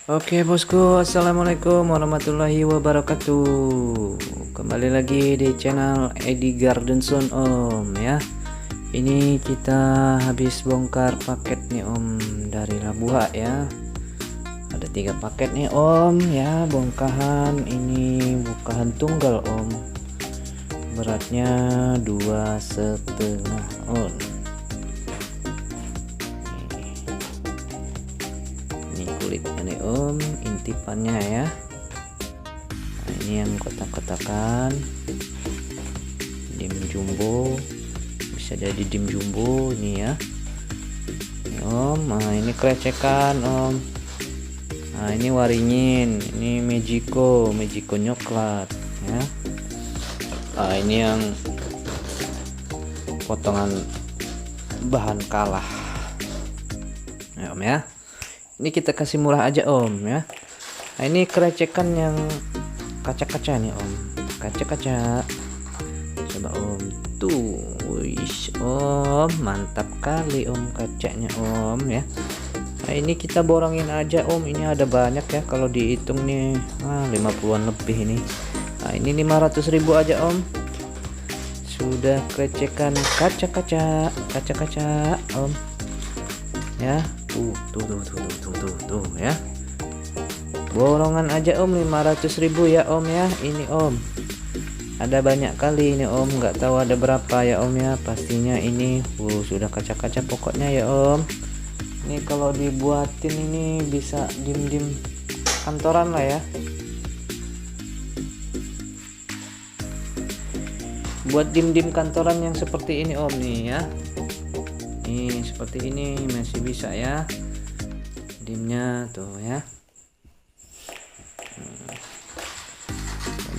Oke bosku, assalamualaikum warahmatullahi wabarakatuh. Kembali lagi di channel Edi Gardenson om ya. Ini kita habis bongkar paket nih om dari Labuha ya. Ada 3 paket nih om ya, bongkahan ini bukahan tunggal om. Beratnya 2,5 on. Ini kulitnya nih om, intipannya ya. Nah, ini yang kotak-kotakan dim jumbo, bisa jadi dim jumbo ini ya. Ini om, nah ini krecekan om. Nah ini waringin, ini Magico coklat ya. Nah ini yang potongan bahan kalah ya om ya. Ini kita kasih murah aja om ya. Nah ini kerecekan yang kaca-kaca nih om, kaca-kaca. Coba om tuh, wish om, mantap kali om kacanya om ya. Nah ini kita borongin aja om, ini ada banyak ya kalau dihitung nih 50-an lebih ini. Nah ini 500.000 aja om. Sudah kerecekan kaca-kaca om ya. Tuh ya, borongan aja om 500.000 ya om ya. Ini om ada banyak kali ini om, nggak tahu ada berapa ya om ya. Pastinya ini sudah kaca-kaca pokoknya ya om. Ini kalau dibuatin ini bisa dim-dim kantoran lah ya, buat dim-dim kantoran yang seperti ini om nih ya. Nih seperti ini masih bisa ya dimnya tuh ya.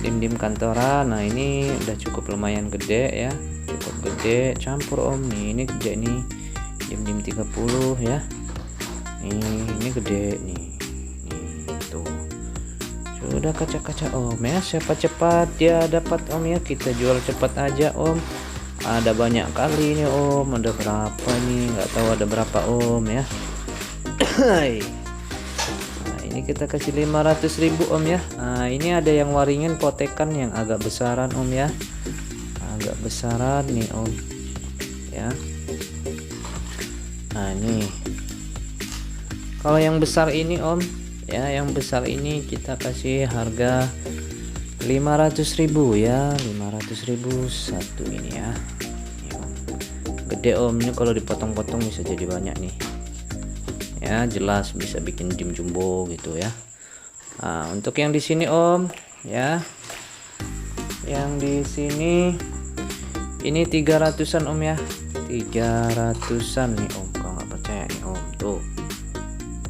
Dim-dim kantoran. Nah ini udah cukup lumayan gede ya, cukup gede, campur om nih. Ini gede nih, dim-dim 30 ya. Ini gede nih tuh. Sudah kaca-kaca om ya. Siapa cepat dia dapat om ya, kita jual cepat aja om. Ada banyak kali ini om, ada berapa nih, nggak tahu ada berapa om ya. Nah ini kita kasih 500.000 om ya. Nah ini ada yang waringin potekan yang agak besaran om ya, agak besaran nih om ya. Nah ini kalau yang besar ini om ya, yang besar ini kita kasih harga 500.000 ya, 500.000 satu ini ya. Gede om, ini kalau dipotong-potong bisa jadi banyak nih ya, jelas bisa bikin dim jumbo gitu ya. Nah untuk yang di sini om ya, yang di sini ini 300-an om ya, 300-an nih om. Kalau nggak percaya nih om tuh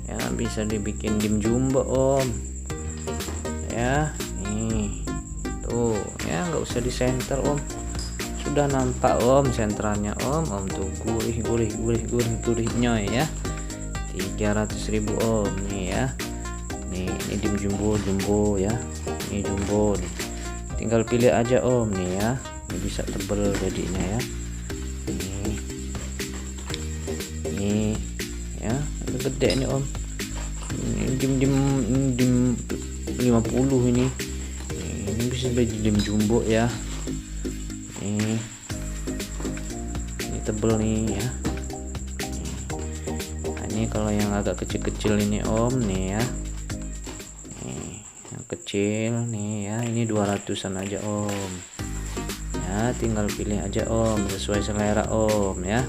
ya, bisa dibikin dim jumbo om ya. Nih tuh ya, nggak usah di center om, sudah nampak om senterannya om tuh gurih-gurihnya ya. 300.000 om nih ya. Ini dim jumbo ya, ini jumbo nih, tinggal pilih aja om nih ya. Ini bisa tebel jadinya ya. Ini ya, agak gede nih om. Ini dim 50 ini bisa jadi dim jumbo ya. Ini tebel nih ya. Nah, ini kalau yang agak kecil-kecil ini om nih ya. Nih yang kecil nih ya, ini 200-an aja om ya. Tinggal pilih aja om sesuai selera om ya.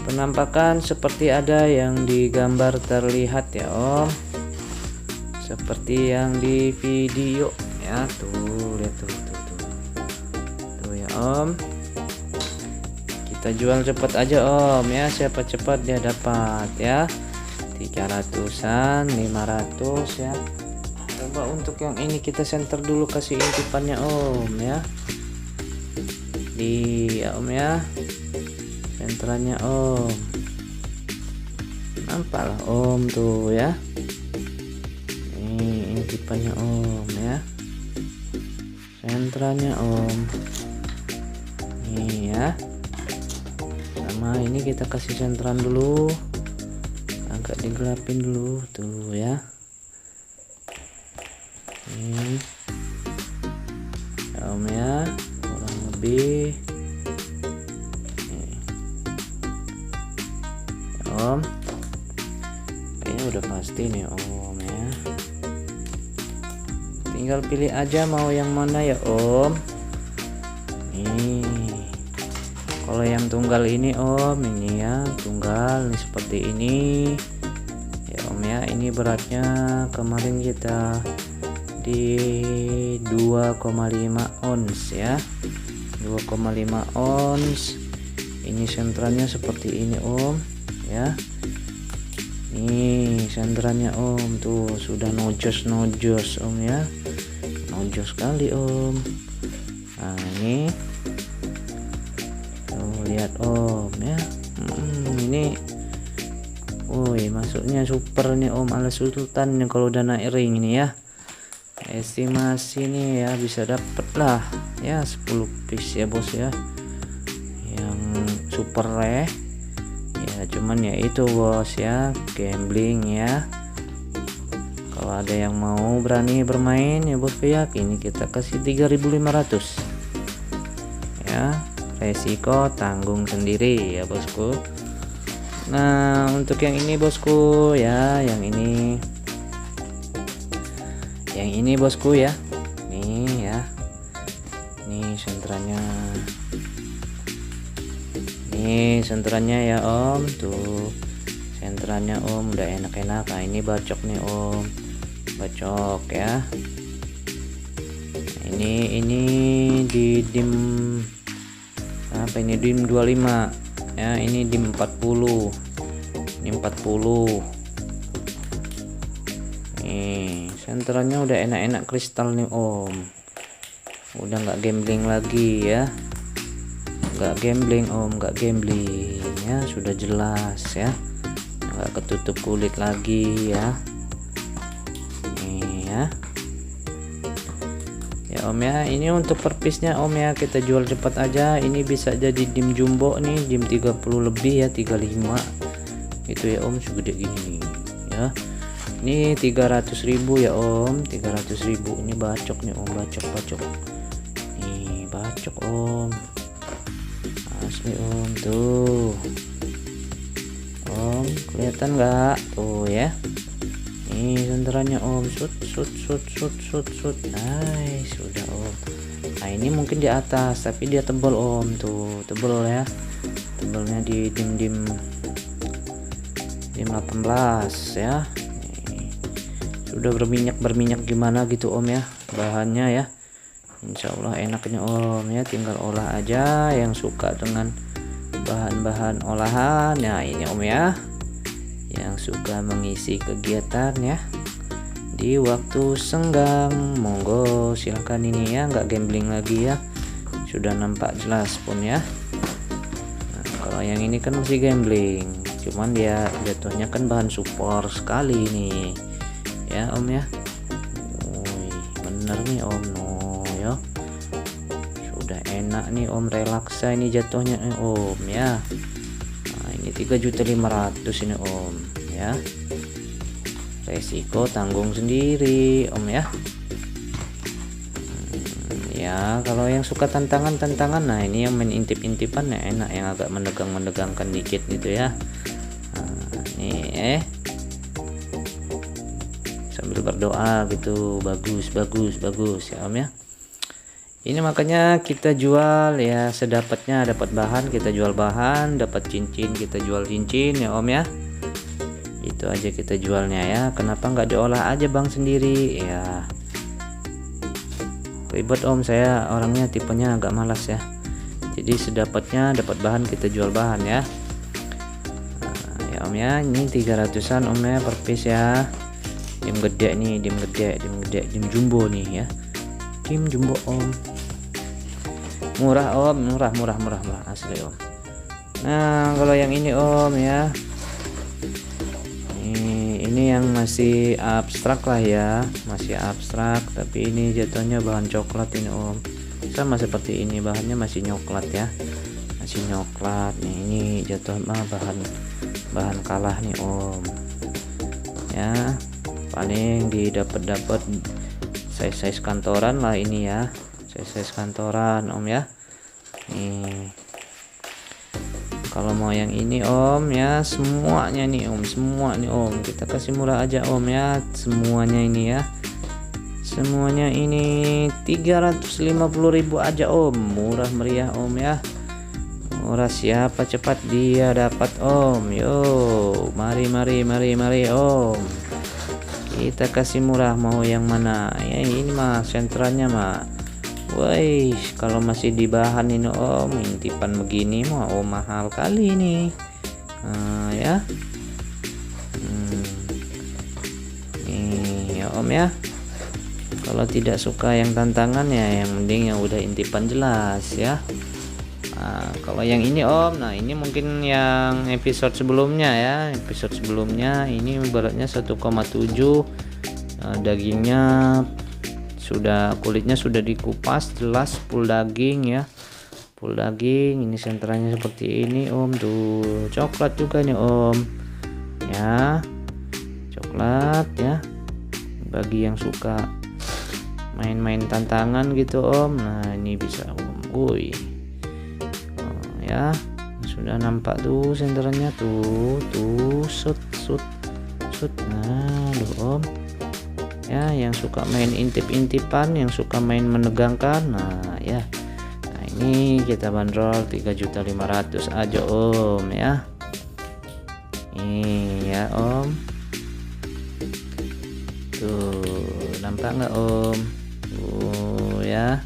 Penampakan seperti ada yang digambar terlihat ya om, seperti yang di video ya. Tuh lihat tuh ya om. Kita jual cepat aja om ya, siapa cepat dia dapat ya. 300-an, 500 ya. Coba untuk yang ini kita center dulu, kasih intipannya om ya, di ya om ya, senterannya om. Nampak lah om tuh ya. Ini intipannya om ya, senterannya om. Nih ya, sama ini kita kasih senteran dulu. agak digelapin dulu tuh ya. Ini ya Om ya, kurang lebih nih. Ya Om, kayaknya udah pasti nih Om ya. Tinggal pilih aja mau yang mana ya Om. Nih, kalau yang tunggal ini Om, ini ya tunggal nih seperti ini ya Om ya. Ini beratnya kemarin kita di 2,5 ons ya, 2,5 ons. Ini sentranya seperti ini Om ya. Nih sentranya Om, tuh sudah nojos Om ya, nojos sekali Om. Nah ini tuh lihat Om ya. Ini woi, masuknya super nih Om, ala sultan nih kalau udah naik ring ini ya. Estimasi nih ya bisa dapet lah ya 10 piece ya bos ya, yang super rare ya. Cuman ya itu bos ya, gambling ya. Kalau ada yang mau berani bermain ya bos ya, ini kita kasih 3.500 ya, resiko tanggung sendiri ya bosku. Nah untuk yang ini bosku ya, yang ini bosku ya, nih ya, nih senterannya ya Om, tuh senterannya Om udah enak-enak. Nah ini bacok nih Om, bacok ya. Ini di dim apa ini, dim 25 ya, ini dim 40, ini 40. Nih senterannya udah enak-enak kristal nih Om, udah nggak gambling lagi ya, nggak gambling Om, nggak gambling ya, sudah jelas ya, nggak ketutup kulit lagi ya. Nih ya Om ya, ini untuk per piece nya Om ya, kita jual cepat aja. Ini bisa jadi dim jumbo nih, dim 30 lebih ya, 35 gitu ya Om, segede gini ya. Ini 300.000 ya Om, 300.000. Ini bacok nih Om, bacok nih, bacok Om, asli Om, tuh Om kelihatan nggak tuh ya. Nih senterannya Om, shoot. Nice, sudah Om. Nah ini mungkin di atas tapi dia tebal Om, tuh tebal ya, tebalnya di dim 18 ya. Sudah berminyak gimana gitu Om ya bahannya ya. Insya Allah enaknya Om ya, tinggal olah aja yang suka dengan bahan-bahan olahan ya. Ini Om ya, yang suka mengisi kegiatan ya di waktu senggang, monggo silahkan ini ya, nggak gambling lagi ya, sudah nampak jelas pun ya. Nah, kalau yang ini kan masih gambling, cuman dia jatuhnya kan bahan support sekali nih ya Om ya. Wih, bener nih Om, no ya, sudah enak nih Om, relaksa ini jatuhnya nih Om ya. Nah ini 3.500.000 ini Om ya, resiko tanggung sendiri Om ya. Ya kalau yang suka tantangan, nah ini yang main intip-intipan ya enak, yang agak mendegangkan dikit gitu ya. Nah, nih sambil berdoa gitu, bagus ya Om ya. Ini makanya kita jual ya sedapatnya, dapat bahan kita jual bahan, dapat cincin kita jual cincin ya Om ya. Itu aja kita jualnya ya. Kenapa nggak diolah aja Bang sendiri ya, ribet Om, saya orangnya tipenya agak malas ya. Jadi sedapatnya dapat bahan kita jual bahan ya. Nah, ya Om ya, ini 300-an Om ya per piece ya. Dim gede nih, dim jumbo nih ya, dim jumbo Om, murah Om, murah asli Om. Nah kalau yang ini Om ya, ini yang masih abstrak lah ya, masih abstrak, tapi ini jatuhnya bahan coklat ini Om, sama seperti ini, bahannya masih nyoklat ya, masih nyoklat nih. Ini jatuh mah bahan kalah nih Om ya, paling didapat size kantoran lah ini ya, size kantoran om ya. Nih kalau mau yang ini om ya, semuanya nih om, semua nih om, kita kasih murah aja om ya, semuanya ini ya, semuanya ini 350.000 aja om, murah meriah om ya, murah. Siapa cepat dia dapat om. Yo, mari om, kita kasih murah. Mau yang mana ya? Ini mah sentralnya mah, woi, kalau masih di bahan ini om, intipan begini mah oh mahal kali ini. Ya nih ya om ya, kalau tidak suka yang tantangan ya yang mending yang udah intipan jelas ya. Kalau yang ini om, nah ini mungkin yang episode sebelumnya ya, episode sebelumnya ini beratnya 1,7, dagingnya sudah, kulitnya sudah dikupas jelas, full daging ya, full daging. Ini senteranya seperti ini om, tuh coklat juga nih om ya, coklat ya, bagi yang suka main-main tantangan gitu om. Nah ini bisa om, woi ya, sudah nampak tuh senternya tuh shoot. Nah loh om ya, yang suka main intip-intipan, yang suka main menegangkan, nah ya, nah ini kita bandrol 3.500.000 aja om ya. Ini ya om, tuh nampak nggak om? Ya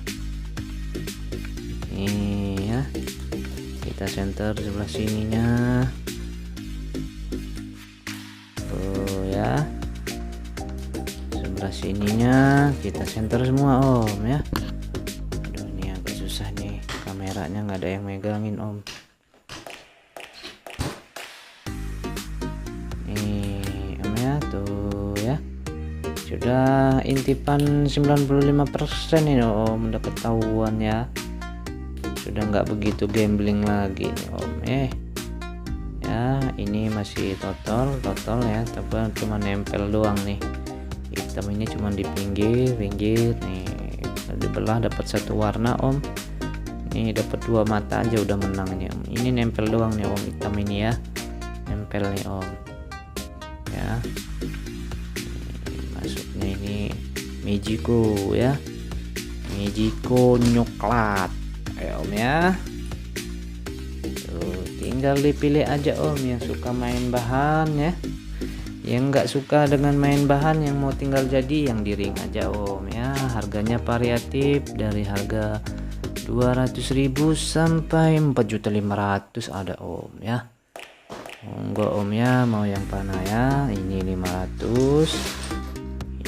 ini ya, kita center sebelah sininya tuh ya, sebelah sininya kita center semua om ya. Aduh ini agak susah nih, kameranya nggak ada yang megangin om. Nih om ya, tuh ya, sudah intipan 95% ini om, udah ketahuan ya, sudah nggak begitu gambling lagi nih om. Ya ini masih total ya, tapi cuma nempel doang nih, hitam ini cuma di pinggir nih, dibelah dapat satu warna om. Ini dapat 2 mata aja udah menang nih om. Ini nempel doang nih om, hitam ini ya, nempel nih om ya. Masuknya ini Mejiko ya, Mejiko nyoklat ya om ya. Tuh tinggal dipilih aja om, yang suka main bahan ya, yang nggak suka dengan main bahan, yang mau tinggal jadi yang di ring aja om ya. Harganya variatif dari harga 200.000 sampai 4.500.000 ada om ya. Enggak om ya, mau yang mana ya? Ini 500,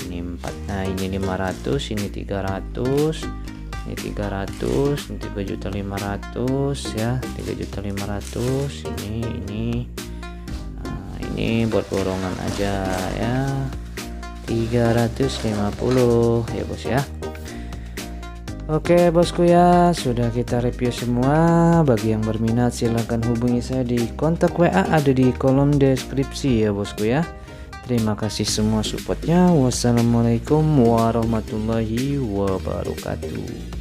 ini 4, nah ini 500, ini 300, ini 300, ini 3.500.000 ya, 3.500.000. Ini nah, ini buat borongan aja ya, 350 ya bos ya. Oke bosku ya, sudah kita review semua. Bagi yang berminat silahkan hubungi saya di kontak WA ada di kolom deskripsi ya bosku ya. Terima kasih semua supportnya. Wassalamualaikum warahmatullahi wabarakatuh.